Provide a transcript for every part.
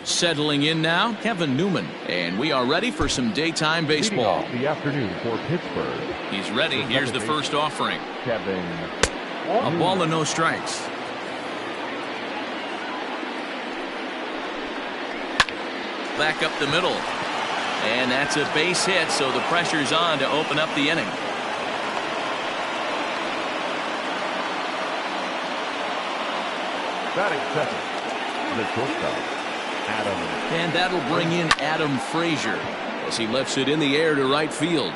Settling in now, Kevin Newman, and we are ready for some daytime baseball. The afternoon for Pittsburgh. He's ready. Here's the first offering. Kevin. A ball and no strikes. Back up the middle. And that's a base hit, so the pressure's on to open up the inning. Batting second, the shortstop, Adam. And that'll bring in Adam Frazier as he lifts it in the air to right field.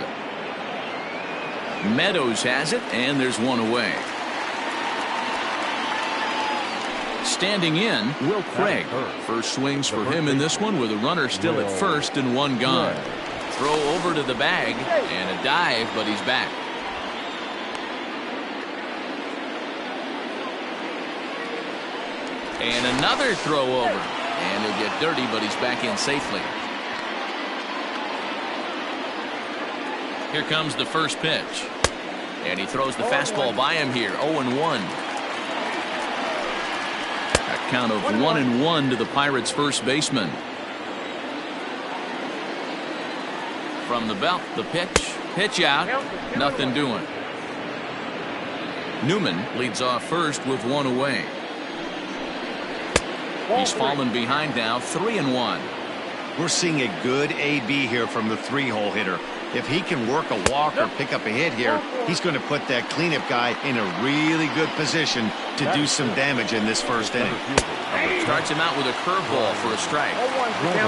Meadows has it, and there's one away. Standing in, Will Craig. First swings for him in this one with a runner still at first and one gone. Throw over to the bag and a dive, but he's back. And another throw over. And he'll get dirty, but he's back in safely. Here comes the first pitch. And he throws the fastball by him here. 0-1. A count of 1-1 to the Pirates' first baseman. From the belt, the pitch. Pitch out. Nothing doing. Newman leads off first with one away. He's fallen behind now, 3-1. We're seeing a good AB here from the three-hole hitter. If he can work a walk or pick up a hit here, he's going to put that cleanup guy in a really good position to do some damage in this first inning. Starts him out with a curveball for a strike.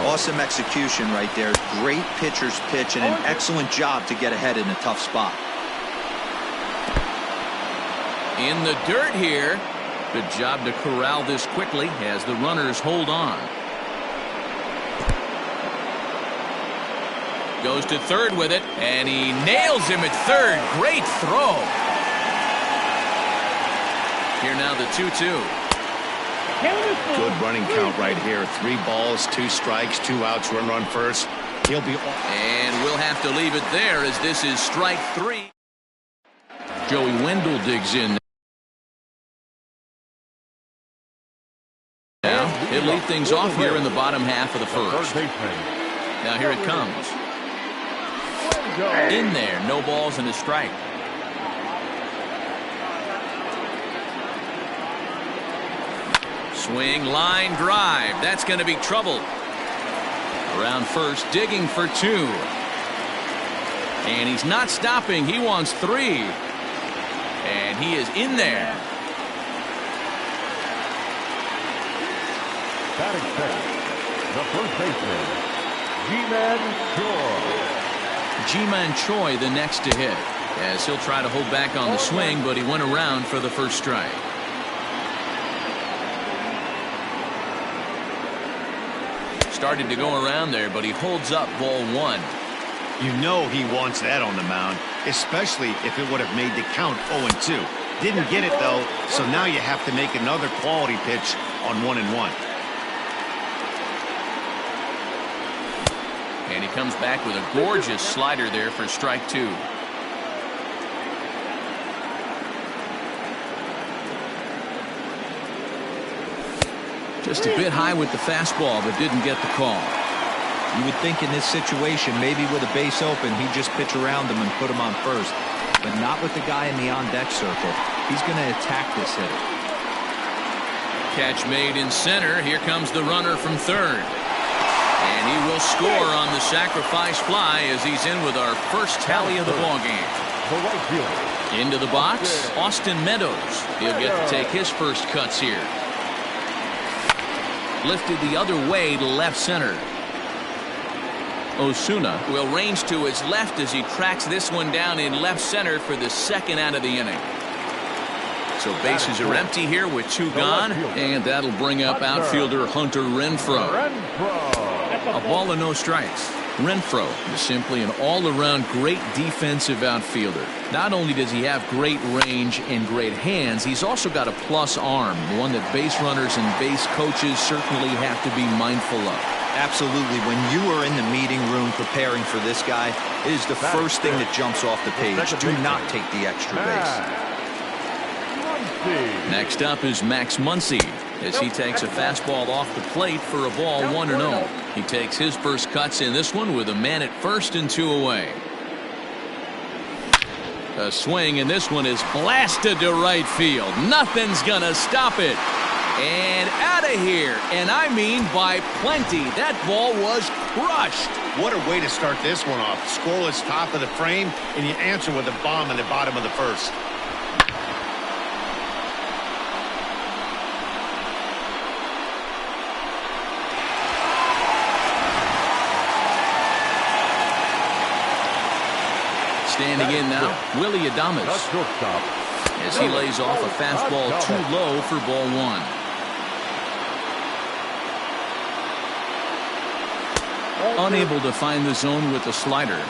Awesome execution right there. Great pitcher's pitch and an excellent job to get ahead in a tough spot. In the dirt here. Good job to corral this quickly as the runners hold on. Goes to third with it, and he nails him at third. Great throw. Here now the 2-2. Good running count right here. 3 balls, 2 strikes, 2 outs, run first. He'll be... And we'll have to leave it there as this is strike 3. Joey Wendell digs in. Now he'll lead things off here in the bottom half of the first. Now here it comes. In there, no balls and a strike. Swing, line, drive. That's going to be trouble. Around first, digging for 2. And he's not stopping. He wants 3. And he is in there. Batting second, the first baseman, Ji-Man Choi the next to hit, as he'll try to hold back on the swing, but he went around for the first strike. Started to go around there, but he holds up ball 1. You know he wants that on the mound, especially if it would have made the count 0-2. Didn't get it, though, so now you have to make another quality pitch on 1-1. And he comes back with a gorgeous slider there for strike 2. Just a bit high with the fastball, but didn't get the call. You would think in this situation, maybe with a base open, he'd just pitch around him and put him on first. But not with the guy in the on-deck circle. He's going to attack this hitter. Catch made in center. Here comes the runner from third. And he will score on the sacrifice fly as he's in with our first tally of the ballgame. Into the box, Austin Meadows. He'll get to take his first cuts here. Lifted the other way to left center. Osuna will range to his left as he tracks this one down in left center for the second out of the inning. So bases are empty here with 2 gone, and that'll bring up outfielder Hunter Renfroe. A ball and no strikes. Renfroe is simply an all-around great defensive outfielder. Not only does he have great range and great hands, he's also got a plus arm, one that base runners and base coaches certainly have to be mindful of. Absolutely. When you are in the meeting room preparing for this guy, it is the first thing that jumps off the page. Do not take the extra base. Next up is Max Muncy. as he takes a fastball off the plate for a ball 1-0. He takes his first cuts in this one with a man at first and 2 away. A swing, and this one is blasted to right field. Nothing's gonna stop it. And out of here, and I mean by plenty. That ball was crushed. What a way to start this one off. Scoreless top of the frame, and you answer with a bomb in the bottom of the first. Standing in now, Willie Adames, as he lays off a fastball too low for ball 1. Unable to find the zone with the slider.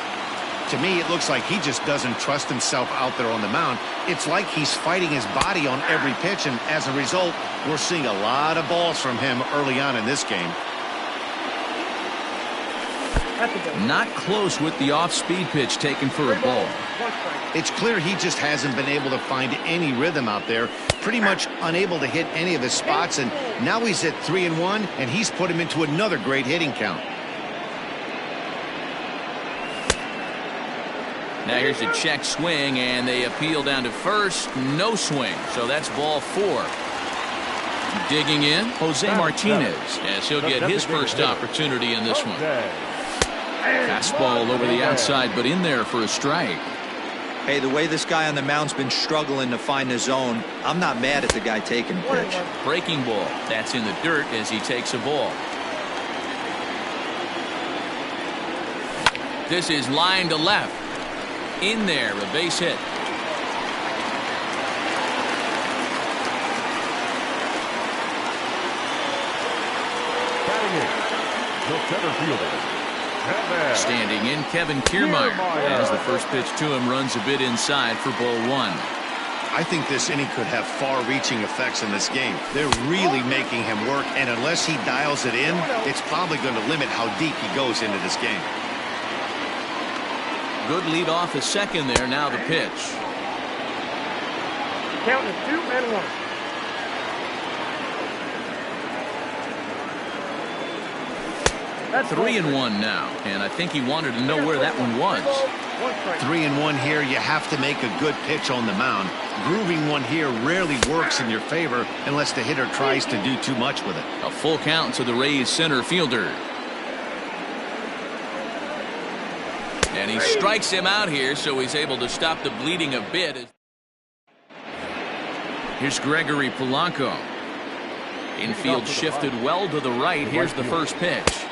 To me, it looks like he just doesn't trust himself out there on the mound. It's like he's fighting his body on every pitch, and as a result, we're seeing a lot of balls from him early on in this game. Not close with the off-speed pitch taken for a ball. It's clear he just hasn't been able to find any rhythm out there. Pretty much unable to hit any of his spots, and now he's at 3-1, and he's put him into another great hitting count. Now here's a check swing, and they appeal down to first. No swing, so that's ball 4. Digging in, Jose Martinez, as he'll get his first opportunity in this one. Fastball over the outside, but in there for a strike. Hey, the way this guy on the mound's been struggling to find the zone, I'm not mad at the guy taking the pitch. Breaking ball. That's in the dirt as he takes a ball. This is line to left. In there, a base hit. Batting in, the center fielder. Standing in, Kevin Kiermaier, as the first pitch to him runs a bit inside for ball 1. I think this inning could have far-reaching effects in this game. They're really making him work, and unless he dials it in, it's probably going to limit how deep he goes into this game. Good lead off at second there. Now the pitch. Count is 2-1. That's 3-1 now, and I think he wanted to know where that one was. 3-1 here. You have to make a good pitch on the mound. Grooving one here rarely works in your favor unless the hitter tries to do too much with it. A full count to the Rays center fielder. And he strikes him out here, so he's able to stop the bleeding a bit. Here's Gregory Polanco. Infield shifted well to the right. Here's the first pitch.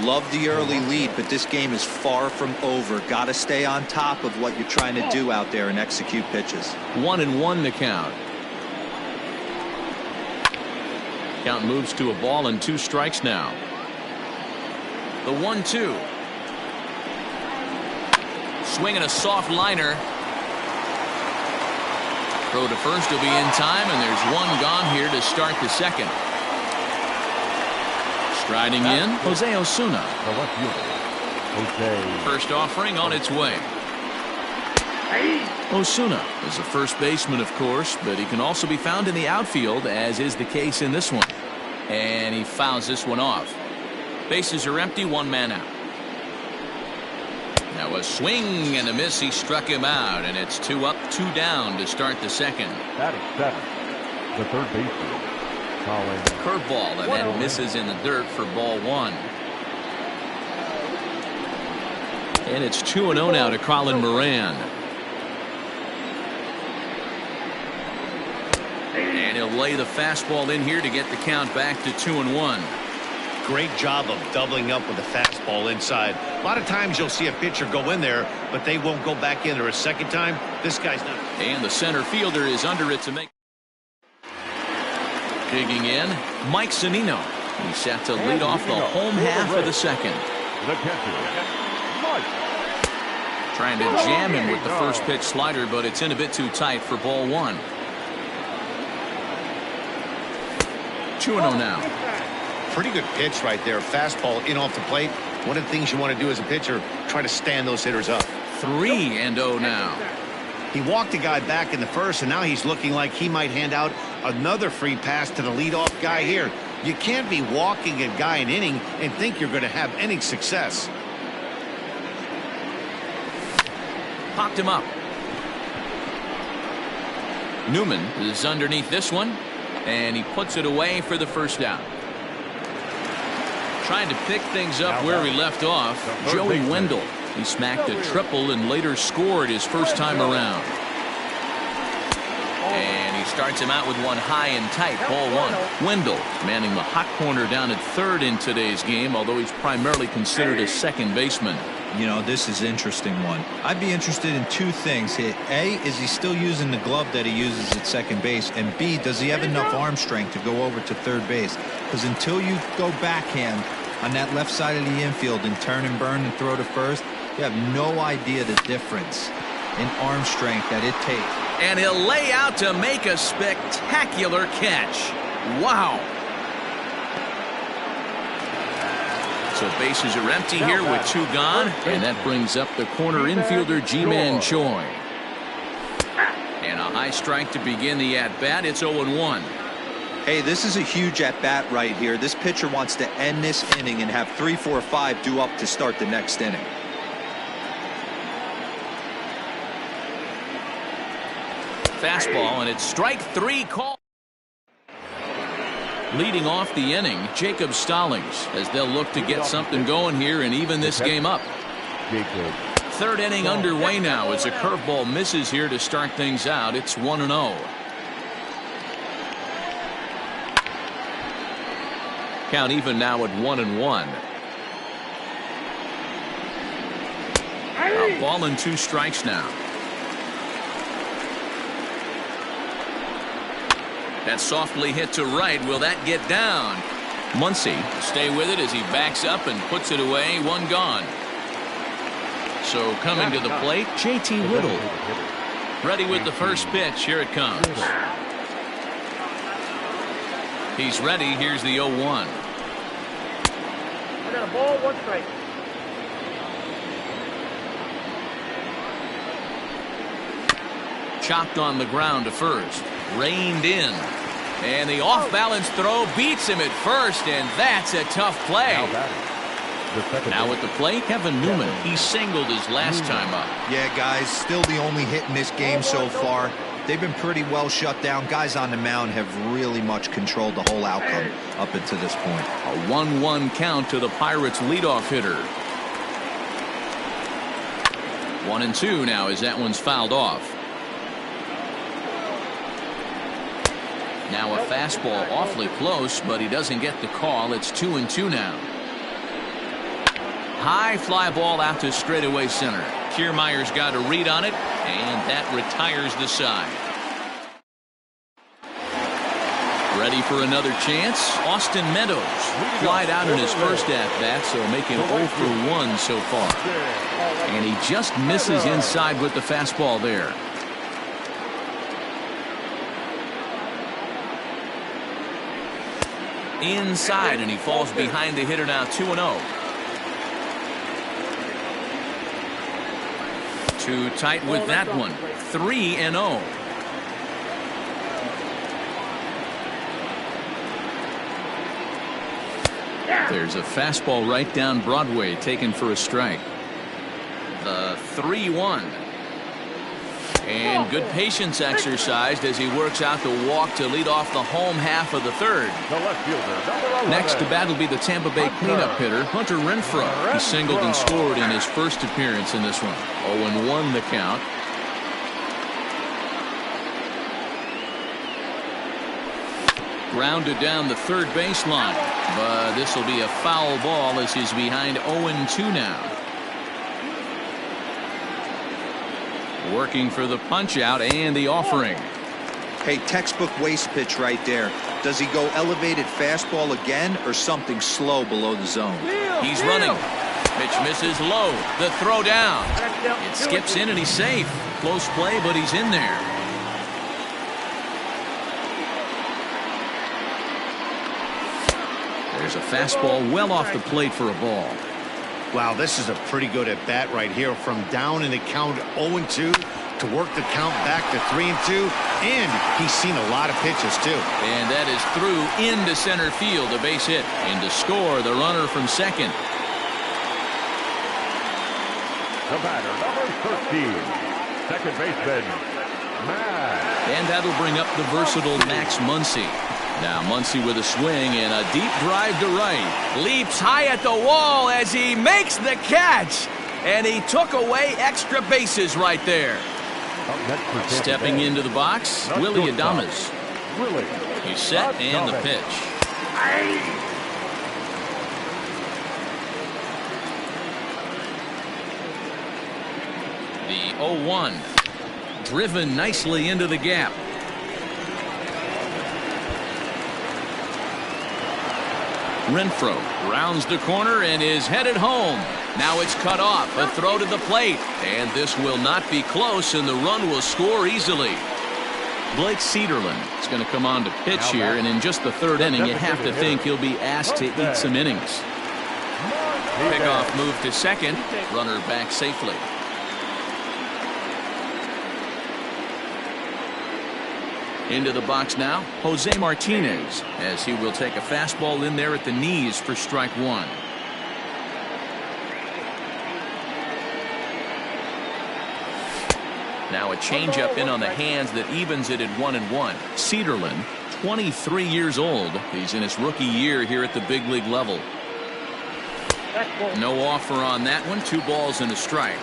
Love the early lead, but this game is far from over. Got to stay on top of what you're trying to do out there and execute pitches. 1-1 the count. Count moves to a ball and 2 strikes now. The 1-2. Swinging a soft liner. Throw to first will be in time, and there's one gone here to start the second. Striding in, Jose Osuna. The left fielder. First offering on its way. Osuna is a first baseman, of course, but he can also be found in the outfield, as is the case in this one. And he fouls this one off. Bases are empty, 1 man out. Now a swing and a miss. He struck him out, and it's 2 up, 2 down to start the second. Batting 7, the third baseman. Curveball, and then misses in the dirt for ball 1. And it's 2-0 now to Colin Moran. And he'll lay the fastball in here to get the count back to 2-1. Great job of doubling up with the fastball inside. A lot of times you'll see a pitcher go in there, but they won't go back in there a second time. This guy's not. And the center fielder is under it to make. Digging in, Mike Zunino. He's set to lead off the home half of the second. The catcher, Mike. Trying to jam him with the first pitch slider, but it's in a bit too tight for ball 1. 2-0 now. Pretty good pitch right there. Fastball in off the plate. One of the things you want to do as a pitcher, try to stand those hitters up. 3-0 now. He walked a guy back in the first, and now he's looking like he might hand out Another free pass to the leadoff guy here. You can't be walking a guy an inning and think you're going to have any success. Popped him up. Newman is underneath this one, and he puts it away for the first out. Trying to pick things up where he left off, Joey Wendell. He smacked a triple and later scored his first time around. And he starts him out with one high and tight, ball one. Wendell manning the hot corner down at third in today's game, although he's primarily considered a second baseman. You know, this is an interesting one. I'd be interested in two things. A, is he still using the glove that he uses at second base? And B, does he have enough arm strength to go over to third base? Because until you go backhand on that left side of the infield and turn and burn and throw to first, you have no idea the difference in arm strength that it takes. And he'll lay out to make a spectacular catch. Wow. So bases are empty here with two gone, and that brings up the corner infielder Ji-Man Choi. And a high strike to begin the at-bat. It's 0-1. Hey, this is a huge at-bat right here. This pitcher wants to end this inning and have 3, 4, 5 due up to start the next inning. Fastball, and it's strike three call. Leading off the inning, Jacob Stallings, as they'll look to get something going here and even this game up. Third inning underway now as a curveball misses here to start things out. It's 1-0. Count even now at 1-1. A ball and 2 strikes now. That's softly hit to right. Will that get down? Muncy stay with it as he backs up and puts it away. One gone. So coming to the plate, JT Riddle. Ready with the first pitch. Here it comes. He's ready. Here's the 0-1. I got a ball, 1 strike. Chopped on the ground to first. Reined in. And the off-balance throw beats him at first, and that's a tough play. Now at the plate, Kevin Newman. He singled his last time up. Yeah, guys, still the only hit in this game so far. They've been pretty well shut down. Guys on the mound have really much controlled the whole outcome up until this point. A 1-1 count to the Pirates' leadoff hitter. 1-2 now as that one's fouled off. Now a fastball awfully close, but he doesn't get the call. It's 2-2 now. High fly ball out to straightaway center. Kiermaier's got a read on it, and that retires the side. Ready for another chance. Austin Meadows flied out in his first at-bat, so making 0 for 1 so far. And he just misses inside with the fastball there. Inside, and he falls behind the hitter now. 2-0. Too tight with that one. 3-0. There's a fastball right down Broadway taken for a strike. The 3-1. And good patience exercised as he works out the walk to lead off the home half of the third. Next to bat will be the Tampa Bay cleanup hitter, Hunter Renfroe. He singled and scored in his first appearance in this one. 0-1 the count. Grounded down the third baseline, but this will be a foul ball as he's behind 0-2 now. Working for the punch out and the offering. Hey, textbook waste pitch right there. Does he go elevated fastball again or something slow below the zone? He's running. Pitch misses low. The throw down. It skips in and he's safe. Close play, but he's in there. There's a fastball well off the plate for a ball. Wow, this is a pretty good at bat right here. From down in the count 0-2, to work the count back to 3-2, and he's seen a lot of pitches, too. And that is through into center field, a base hit. And to score, the runner from second. The batter, number 13, second baseman, Max. And that'll bring up the versatile Max Muncy. Now Muncy with a swing and a deep drive to right. Leaps high at the wall as he makes the catch. And he took away extra bases right there. Stepping into the box, Willie Adames. He's set and the pitch. The 0-1. Driven nicely into the gap. Renfroe rounds the corner and is headed home. Now it's cut off. A throw to the plate. And this will not be close, and the run will score easily. Blake Cederlin is going to come on to pitch here, and in just the third inning, you have to think he'll be asked to eat some innings. Pickoff move to second. Runner back safely. Into the box now, Jose Martinez, as he will take a fastball in there at the knees for strike one. Now a changeup in on the hands that evens it at 1-1. Cederlin, 23 years old. He's in his rookie year here at the big league level. No offer on that one. 2 balls and a strike.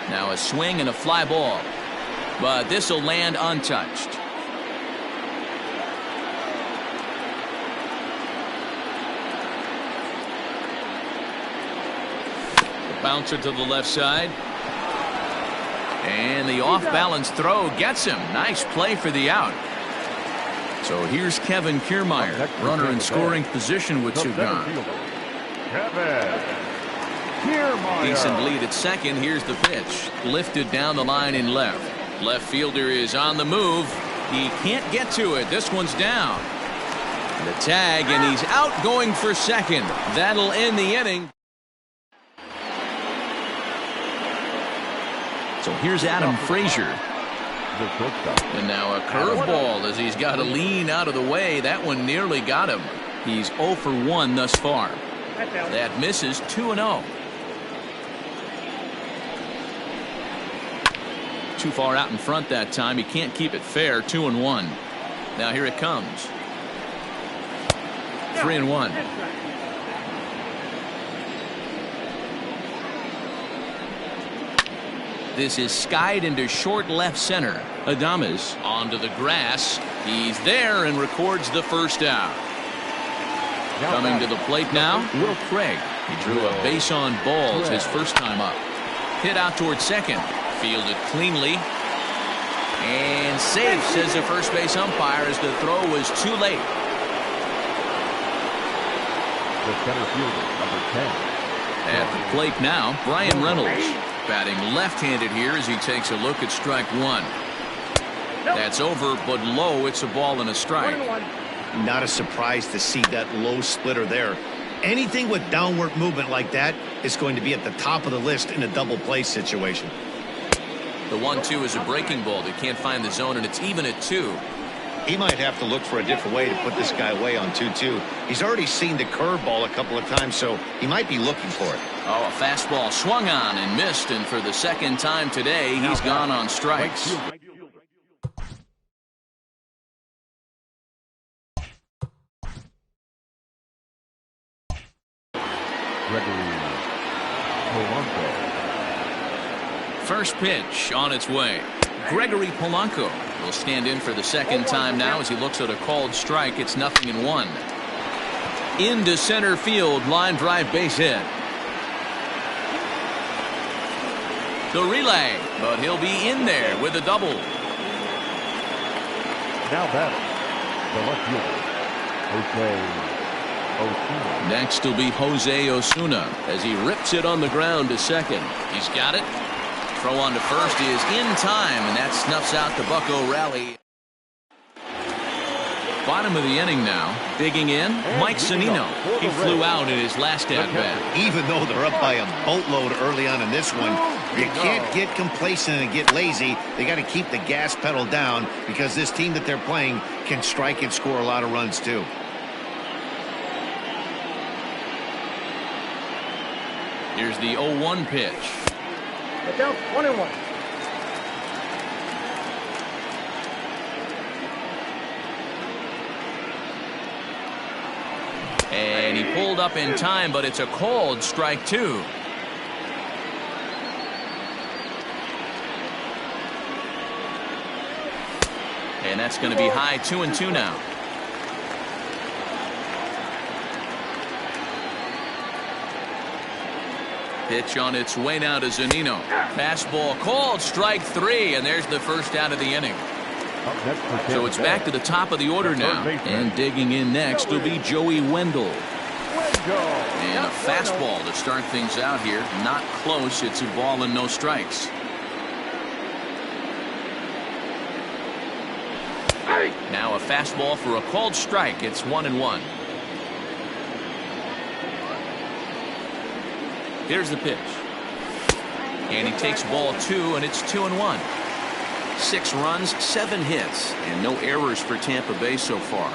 Now a swing and a fly ball. But this will land untouched. The bouncer to the left side. And the off-balance throw gets him. Nice play for the out. So here's Kevin Kiermaier, runner in scoring position with 2 gone. Decent lead at second. Here's the pitch. Lifted down the line in left. Left fielder is on the move. He can't get to it. This one's down. The tag, and he's out going for second. That'll end the inning. So here's Adam Frazier. And now a curveball as he's got to lean out of the way. That one nearly got him. He's 0 for 1 thus far. That misses. 2-0. Too far out in front that time. He can't keep it fair. 2-1. Now here it comes. 3-1. This is skied into short left center. Adames onto the grass. He's there and records the first out. Coming to the plate now, Will Craig. He drew a base on balls his first time up. Hit out towards second. Fielded cleanly. And safe, says the first base umpire, as the throw was too late. The center fielder, number 10. At the plate now, Brian Reynolds. Batting left-handed here as he takes a look at strike one. That's over, but low. It's a ball and a strike. Not a surprise to see that low splitter there. Anything with downward movement like that is going to be at the top of the list in a double play situation. The 1-2 is a breaking ball. They can't find the zone, and it's even at 2. He might have to look for a different way to put this guy away on 2-2. He's already seen the curveball a couple of times, so he might be looking for it. Oh, a fastball swung on and missed, and for the second time today, he's gone on strikes. First pitch on its way. Gregory Polanco will stand in for the second time now as he looks at a called strike. It's 0-1. Into center field, line drive base hit. The relay, but he'll be in there with a double. Now batting, the left fielder, Jose Osuna. Next will be Jose Osuna as he rips it on the ground to second. He's got it. Throw on to first is in time, and that snuffs out the Bucco rally. Bottom of the inning now. Digging in, Mike Zunino. He flew out in his last at-bat. Even though they're up by a boatload early on in this one, you can't get complacent and get lazy. They got to keep the gas pedal down because this team that they're playing can strike and score a lot of runs too. Here's the 0-1 pitch. Look out, 1-1. And he pulled up in time, but it's a called strike 2. And that's going to be high 2-2 now. Pitch on its way now to Zunino. Fastball called strike 3, and there's the first out of the inning. So it's back to the top of the order now. And digging in next will be Joey Wendell. And a fastball to start things out here. Not close. It's a ball and no strikes. Now a fastball for a called strike. It's 1-1. Here's the pitch. And he takes ball 2, and it's 2-1. 6 runs, 7 hits, and no errors for Tampa Bay so far.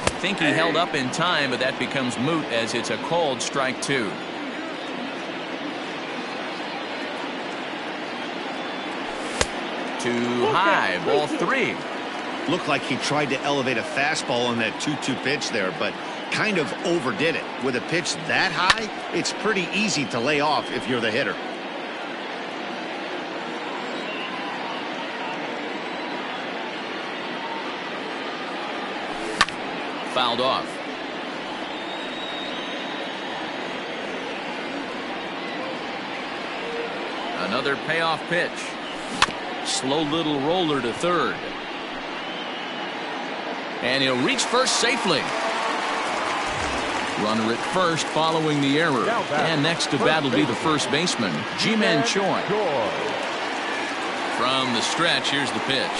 I think he held up in time, but that becomes moot as it's a called strike 2. Too high, ball 3. Looked like he tried to elevate a fastball on that 2-2 pitch there, but kind of overdid it. With a pitch that high, it's pretty easy to lay off if you're the hitter. Fouled off. Another payoff pitch. Slow little roller to third. And he'll reach first safely. Runner at first following the error. And next to bat will be the first baseman, Ji-Man Choi. From the stretch, here's the pitch.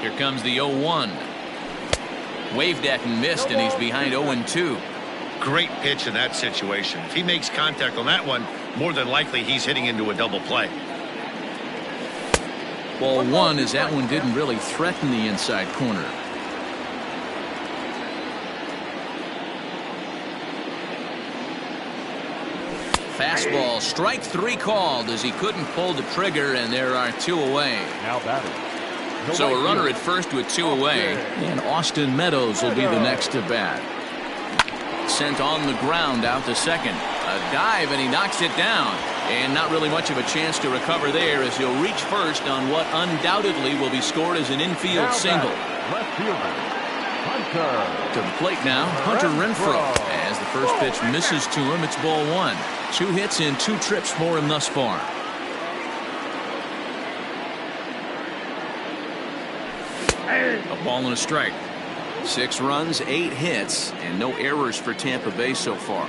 Here comes the 0-1. Waved at and missed, and he's behind 0-2. Great pitch in that situation. If he makes contact on that one, more than likely he's hitting into a double play. Ball 1 as that one didn't really threaten the inside corner. Fastball, strike 3 called as he couldn't pull the trigger, and there are 2 away. Now batting. So a runner at first with 2 away, and Austin Meadows will be the next to bat. Sent on the ground out to second. A dive, and he knocks it down. And not really much of a chance to recover there as he'll reach first on what undoubtedly will be scored as an infield single. Left fielder, Hunter. To the plate now, Hunter Renfroe. As the first pitch misses to him, it's ball 1. 2 hits and 2 trips for him thus far. A ball and a strike. 6 runs, 8 hits, and no errors for Tampa Bay so far.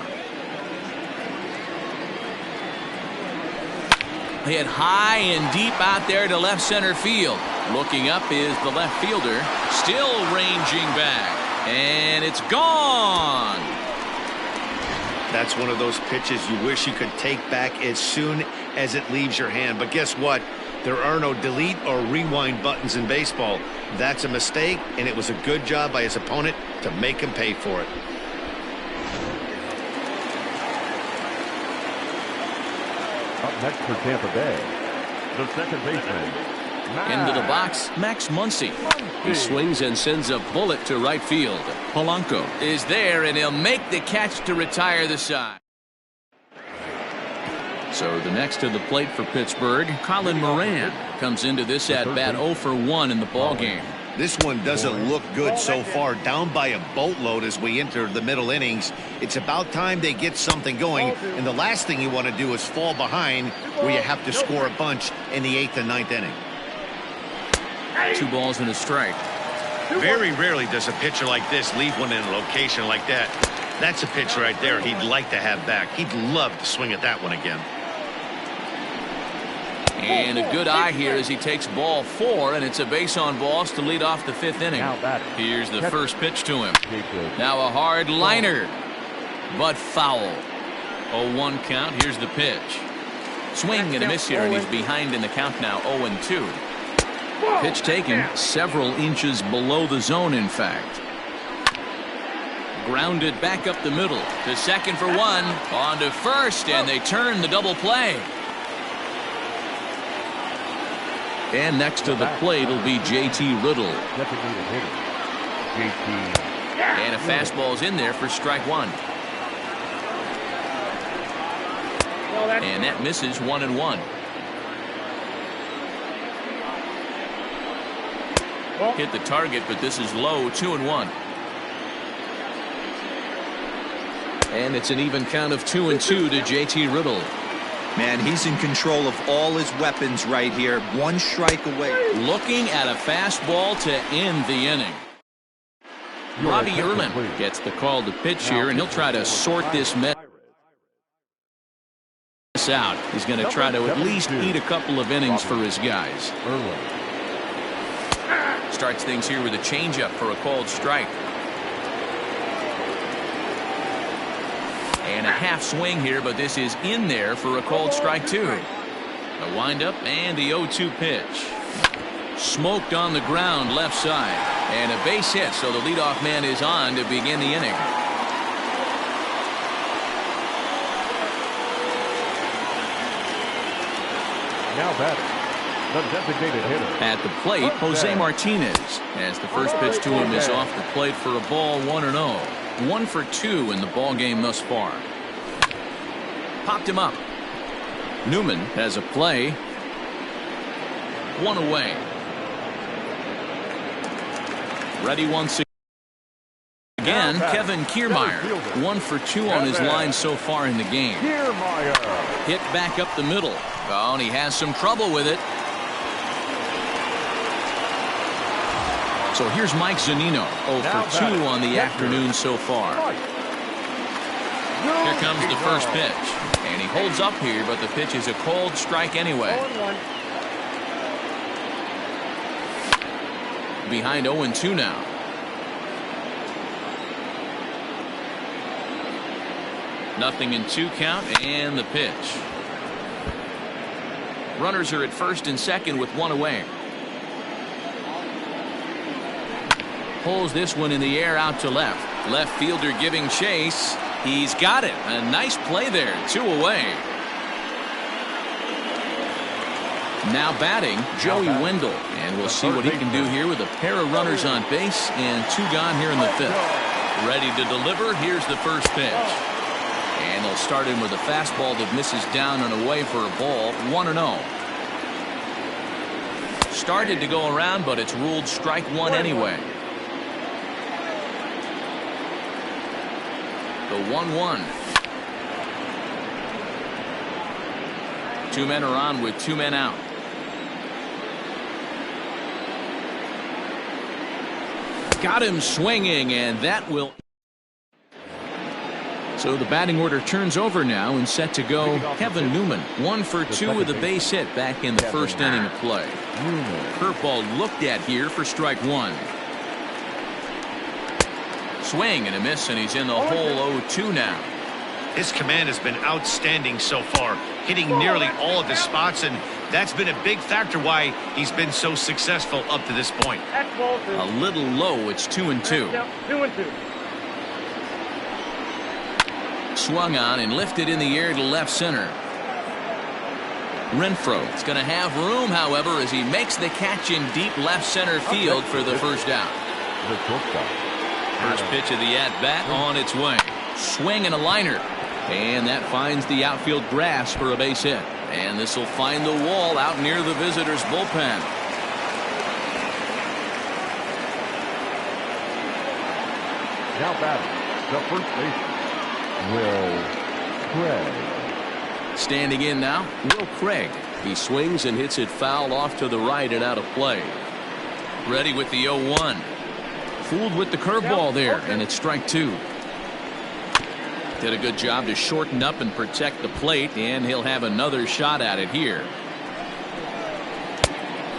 Hit high and deep out there to left center field. Looking up is the left fielder, still ranging back, and it's gone. That's one of those pitches you wish you could take back as soon as it leaves your hand. But guess what? There are no delete or rewind buttons in baseball. That's a mistake, and it was a good job by his opponent to make him pay for it. Up next for Tampa Bay, the second baseman. Into the box, Max Muncy. He swings and sends a bullet to right field. Polanco is there, and he'll make the catch to retire the side. So the next to the plate for Pittsburgh, Colin Moran comes into this at-bat 0 for 1 in the ballgame. This one doesn't look good so far, down by a boatload as we enter the middle innings. It's about time they get something going, and the last thing you want to do is fall behind where you have to score a bunch in the 8th and 9th inning. 2 balls and a strike. Very rarely does a pitcher like this leave one in a location like that. That's a pitch right there he'd like to have back. He'd love to swing at that one again. And a good eye here as he takes ball 4, and it's a base on balls to lead off the 5th inning. Here's the first pitch to him. Now a hard liner, but foul. 0-1 count. Here's the pitch. Swing and a miss here, and he's behind in the count now, 0-2. Pitch taken several inches below the zone, in fact. Grounded back up the middle to second for 1, on to first, and they turn the double play. And next to the plate will be J.T. Riddle. And a fastball's in there for strike 1. And that misses 1-1. Hit the target, but this is low, 2-1. And it's an even count of 2-2 to J.T. Riddle. Man, he's in control of all his weapons right here. 1 strike away. Looking at a fastball to end the inning. Robbie Erlin gets the call to pitch here, and he'll try to sort this mess out. He's going to try to at least eat a couple of innings for his guys. Starts things here with a changeup for a called strike. And a half swing here, but this is in there for a called strike 2. A windup and the 0-2 pitch. Smoked on the ground left side. And a base hit, so the leadoff man is on to begin the inning. Now batting, the designated hitter. At the plate, Jose Martinez, as the first pitch to him is off the plate for a ball, 1-0. 1 for 2 in the ball game thus far. Popped him up. Newman has a play. 1 away. Ready once again. Kevin Kiermaier. 1 for 2 on his line so far in the game. Hit back up the middle. Oh, and he has some trouble with it. So here's Mike Zunino, 0 for 2 on the afternoon so far. Here comes the first pitch. And he holds up here, but the pitch is a cold strike anyway. Behind 0-2 now. Nothing in 2 count, and the pitch. Runners are at first and second with 1 away. Pulls this one in the air out to left. Left fielder giving chase. He's got it. A nice play there. 2 away. Now batting, Joey Wendell. And we'll see what he can do here with a pair of runners on base and 2 gone here in the 5th. Ready to deliver. Here's the first pitch. And they'll start in with a fastball that misses down and away for a ball, 1-0. Started to go around, but it's ruled strike 1 anyway. The 1-1. 2 men are on with 2 men out. Got him swinging, and that will. So the batting order turns over now and set to go. Kevin Newman, 1 for 2 with a base hit back in the first inning of play. Curveball looked at here for strike 1. Swing and a miss, and he's in the hole, 0-2 now. His command has been outstanding so far, hitting nearly all of his spots, and that's been a big factor why he's been so successful up to this point. A little low, it's 2-2. Swung on and lifted in the air to left center. Renfroe is going to have room, however, as he makes the catch in deep left center field for the first out. First pitch of the at-bat on its way. Swing and a liner. And that finds the outfield grass for a base hit. And this will find the wall out near the visitors' bullpen. Now batting, the first baseman, Will Craig. Standing in now, Will Craig. He swings and hits it foul off to the right and out of play. Ready with the 0-1. Fooled with the curveball there, and it's strike 2. Did a good job to shorten up and protect the plate, and he'll have another shot at it here.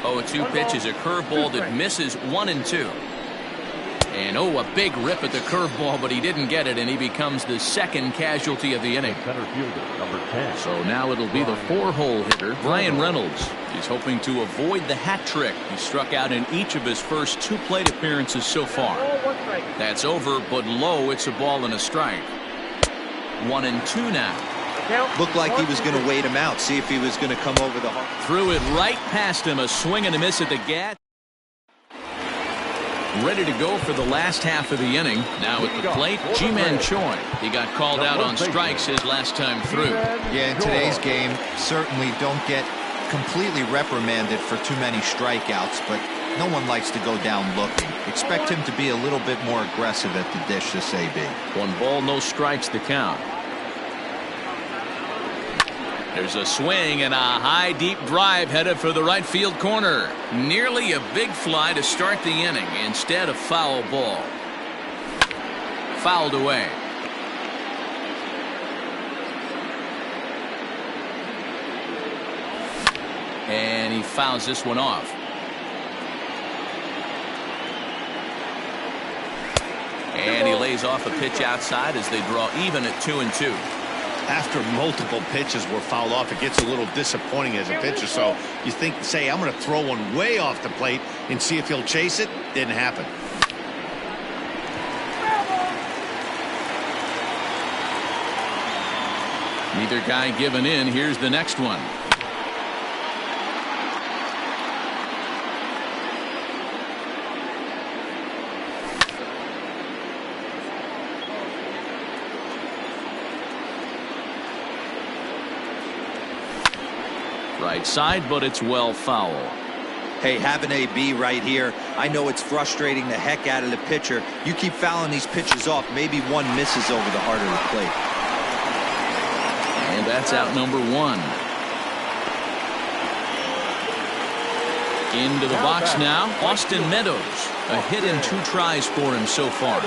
0-2 pitch is a curveball that misses 1-2. And a big rip at the curveball, but he didn't get it, and he becomes the second casualty of the inning. Center fielder, number 10. So now it'll be the 4-hole hitter, Brian Reynolds. He's hoping to avoid the hat trick. He struck out in each of his first 2 plate appearances so far. That's over, but low. It's a ball and a strike. 1-2 now. Looked like he was going to wait him out, see if he was going to come over the hump. Threw it right past him, a swing and a miss at the gas. Ready to go for the last half of the inning. Now at the plate, Ji-Man Choi. He got called out on strikes his last time through. Yeah, in today's game, certainly don't get completely reprimanded for too many strikeouts, but no one likes to go down looking. Expect him to be a little bit more aggressive at the dish this AB. 1 ball, no strikes to count. There's a swing and a high deep drive headed for the right field corner. Nearly a big fly to start the inning. Instead, a foul ball. Fouled away. And he fouls this one off. And he lays off a pitch outside as they draw even at 2-2. After multiple pitches were fouled off, it gets a little disappointing as a pitcher. So you think, say, I'm going to throw one way off the plate and see if he'll chase it. Didn't happen. Neither guy giving in. Here's the next one. Right side, but it's well foul. Hey, having AB right here, I know it's frustrating the heck out of the pitcher. You keep fouling these pitches off, maybe one misses over the heart of the plate. And that's out number 1. Into the box now, Austin Meadows. A hit in 2 tries for him so far.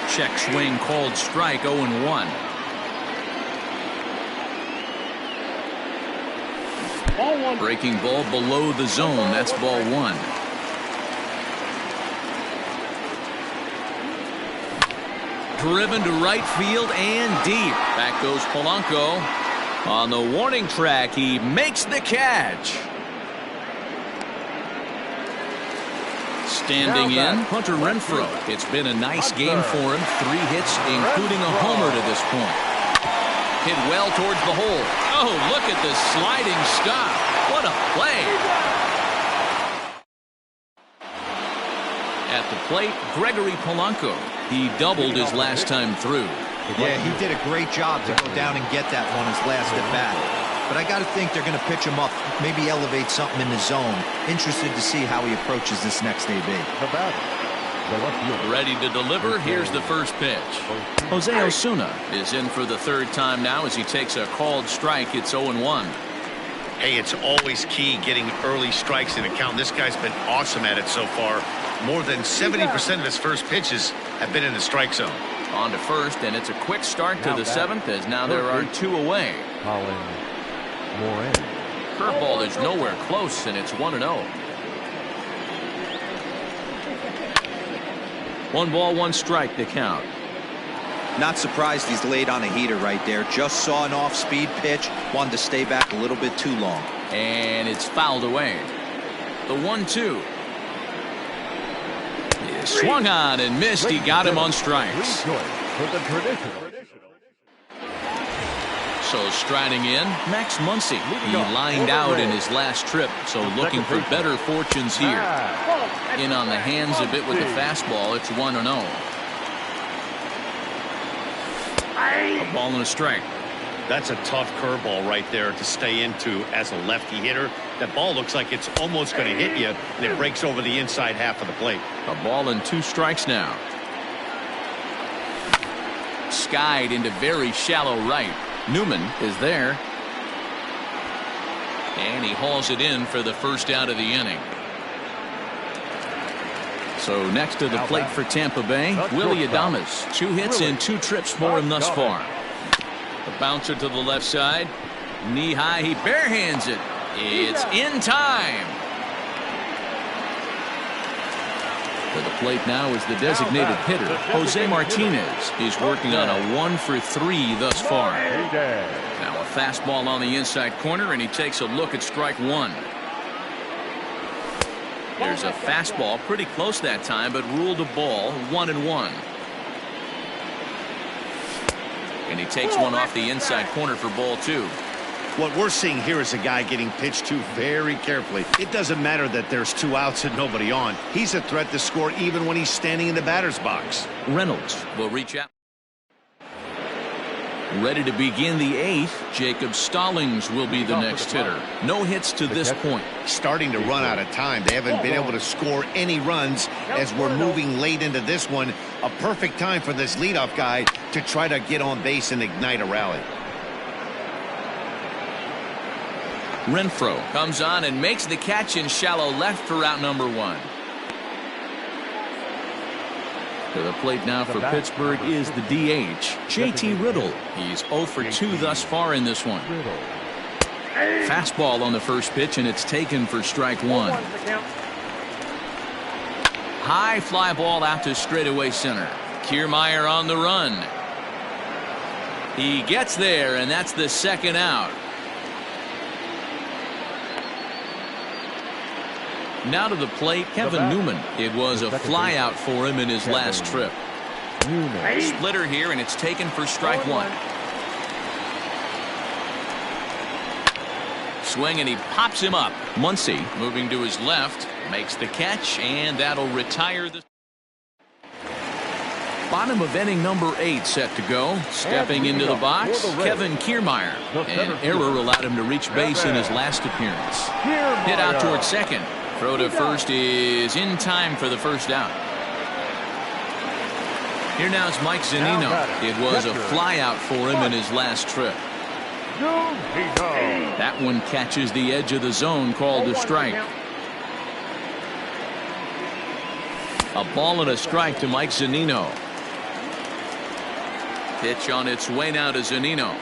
Check swing called strike, 0-1. Breaking ball below the zone. That's ball 1. Driven to right field and deep. Back goes Polanco. On the warning track, he makes the catch. Standing in, Hunter Renfroe. It's been a nice game for him. 3 hits, including a homer to this point. Hit well towards the hole. Oh, look at the sliding stop. What a play. At the plate, Gregory Polanco. He doubled his last time through. Yeah, he did a great job to go down and get that one his last at bat. But I got to think they're going to pitch him up, maybe elevate something in the zone. Interested to see how he approaches this next AB. Ready to deliver. Here's the first pitch. Jose Osuna is in for the 3rd time now as he takes a called strike. It's 0-1. Hey, it's always key getting early strikes in a count. This guy's been awesome at it so far. More than 70% of his first pitches have been in the strike zone. On to first, and it's a quick start to the 7th as now there are 2 away. Curveball is nowhere close, and it's 1-0. 1 ball, 1 strike to count. Not surprised he's laid on a heater right there. Just saw an off-speed pitch. Wanted to stay back a little bit too long. And it's fouled away. The 1-2. He swung on and missed. He got him on strikes. So striding in, Max Muncy. He lined out in his last trip, so looking for better fortunes here. In on the hands a bit with the fastball. It's 1-0. A ball and a strike. That's a tough curveball right there to stay into as a lefty hitter. That ball looks like it's almost going to hit you, and it breaks over the inside half of the plate. A ball and 2 strikes now. Skied into very shallow right. Newman is there. And he hauls it in for the first out of the inning. So next to the plate for Tampa Bay, Willie Adames. 2 hits and 2 trips for him thus far. The bouncer to the left side. Knee high, he barehands it. It's in time. To the plate now is the designated hitter, Jose Martinez. He's working on a 1 for 3 thus far. Now a fastball on the inside corner, and he takes a look at strike 1. There's a fastball pretty close that time, but ruled a ball, 1-1. And he takes one off the inside corner for ball 2. What we're seeing here is a guy getting pitched to very carefully. It doesn't matter that there's 2 outs and nobody on. He's a threat to score even when he's standing in the batter's box. Reynolds will reach out. Ready to begin the 8th. Jacob Stallings will be the next hitter. No hits to this point. Starting to run out of time. They haven't been able to score any runs as we're moving late into this one. A perfect time for this leadoff guy to try to get on base and ignite a rally. Renfroe comes on and makes the catch in shallow left for out number 1. To the plate now for Pittsburgh is the DH, JT Riddle. He's 0 for 2 thus far in this one. Fastball on the first pitch, and it's taken for strike 1. High fly ball out to straightaway center. Kiermaier on the run. He gets there, and that's the second out. Now to the plate, Kevin Newman. It was a fly out for him in his last trip. Splitter here, and it's taken for strike 1. Swing, and he pops him up. Muncy moving to his left, makes the catch, and that'll retire the... Bottom of inning number 8 set to go. Stepping into the box, Kevin Kiermaier. An error allowed him to reach base in his last appearance. Hit out towards second. Throw to first is in time for the first out. Here now is Mike Zunino. It was a fly out for him in his last trip. That one catches the edge of the zone, called a strike. A ball and a strike to Mike Zunino. Pitch on its way now to Zunino.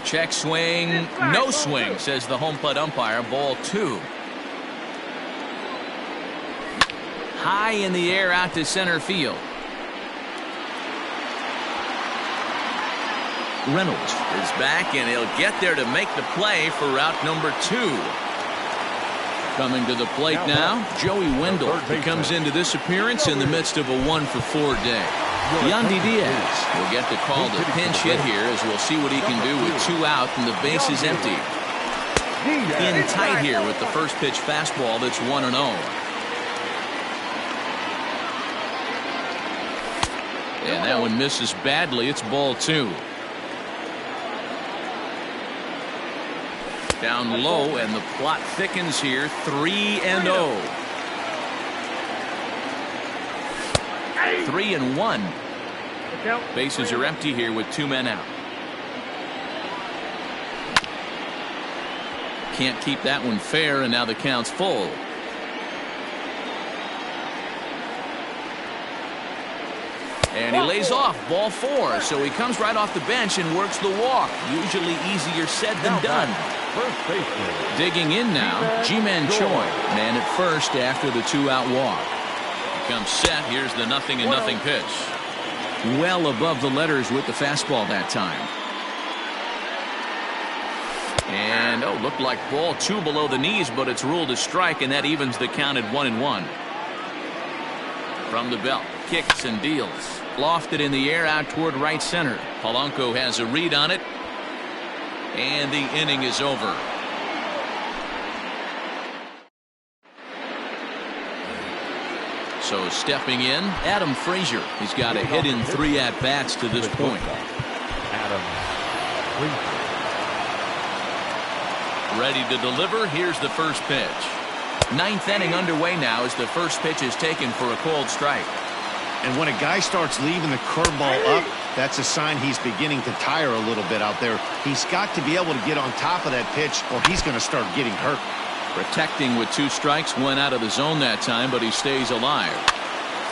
Check swing, no swing, says the home plate umpire. Ball 2. High in the air out to center field. Reynolds is back, and he'll get there to make the play for route number 2. Coming to the plate now, Joey Wendell. He comes into this appearance in the midst of a 1 for 4 day. Yandy Diaz will get the call to pinch hit here, as we'll see what he can do with 2 out and the base is empty. In tight here with the first pitch fastball that's 1-0. And that one misses badly. It's ball 2. Down low, and the plot thickens here. 3-0. 3-1. Bases are empty here with 2 men out. Can't keep that one fair, and now the count's full. And he lays off, ball 4. So he comes right off the bench and works the walk. Usually easier said than done. Digging in now, Ji-Man Choi. Man at first after the 2-out walk. Comes set. Here's the 0-0 pitch. Well above the letters with the fastball that time. And, looked like ball 2 below the knees, but it's ruled a strike, and that evens the count at 1-1. From the belt, kicks and deals. Lofted in the air out toward right center. Polanco has a read on it. And the inning is over. So stepping in, Adam Frazier. He's got a hit in 3 at-bats to this point. Adam Frazier. Ready to deliver. Here's the first pitch. 9th inning underway now as the first pitch is taken for a called strike. And when a guy starts leaving the curveball up, that's a sign he's beginning to tire a little bit out there. He's got to be able to get on top of that pitch, or he's going to start getting hurt. Protecting with 2 strikes, 1 out of the zone that time, but he stays alive.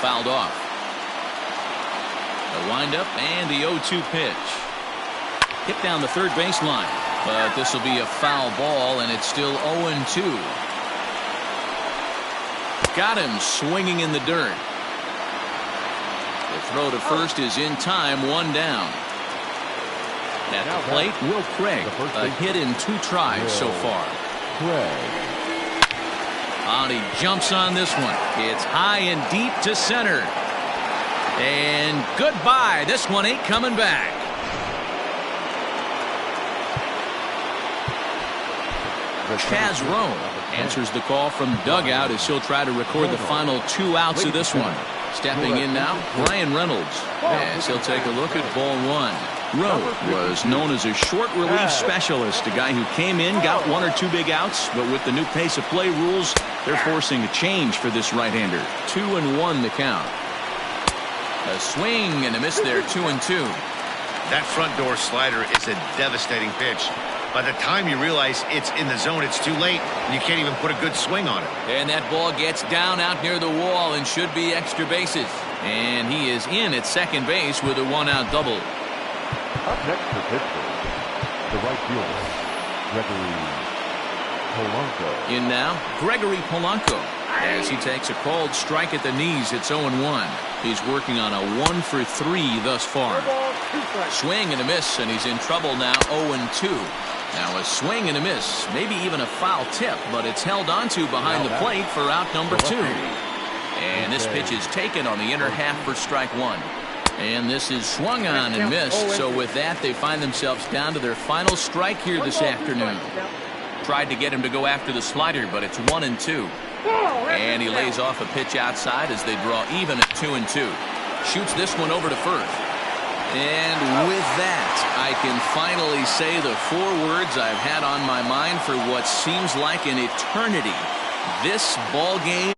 fouled off. The windup and the 0-2 pitch. Hit down the third baseline, but this will be a foul ball, and it's still 0-2. Got him swinging in the dirt. The throw to first is in time, one down. At the plate, Will Craig, a hit in 2 tries so far. And he jumps on this one. It's high and deep to center. And goodbye. This one ain't coming back. Chaz Rowe answers the call from dugout as he'll try to record the final 2 outs of this one. Stepping in now, Brian Reynolds, as he'll take a look at ball 1. Rowe was known as a short relief specialist, a guy who came in, got 1 or 2 big outs, but with the new pace of play rules, they're forcing a change for this right-hander. 2-1 the count. A swing and a miss there, 2-2. That front door slider is a devastating pitch. By the time you realize it's in the zone, it's too late, and you can't even put a good swing on it. And that ball gets down out near the wall and should be extra bases. And he is in at second base with a 1-out double. Up next for Pittsburgh, the right fielder, Gregory Polanco. In now, Gregory Polanco, as he takes a called strike at the knees. It's 0-1. He's working on a 1-for-3 thus far. Swing and a miss, and he's in trouble now. 0-2. Now a swing and a miss, maybe even a foul tip, but it's held onto behind the plate for out number 2. And this pitch is taken on the inner half for strike 1. And this is swung on and missed. So with that, they find themselves down to their final strike here this afternoon. Tried to get him to go after the slider, but it's 1-2. And he lays off a pitch outside as they draw even at 2-2. Shoots this one over to first. And with that, I can finally say the 4 words I've had on my mind for what seems like an eternity. This ball game